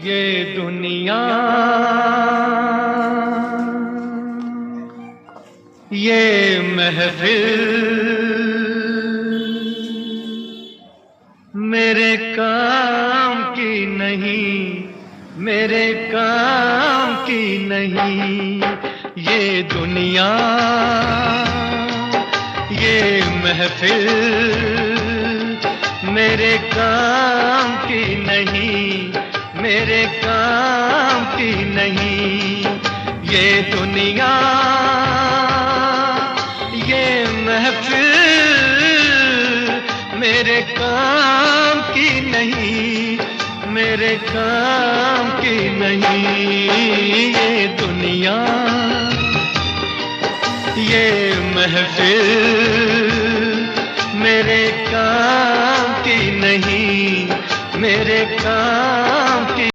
ये दुनिया, ये महफिल मेरे काम की नहीं, मेरे काम की नहीं। ये दुनिया, ये महफिल मेरे काम की नहीं, मेरे काम की नहीं। ये दुनिया, ये महफिल मेरे काम की नहीं, मेरे काम की नहीं। ये दुनिया, ये महफिल मेरे काम की नहीं, मेरे काम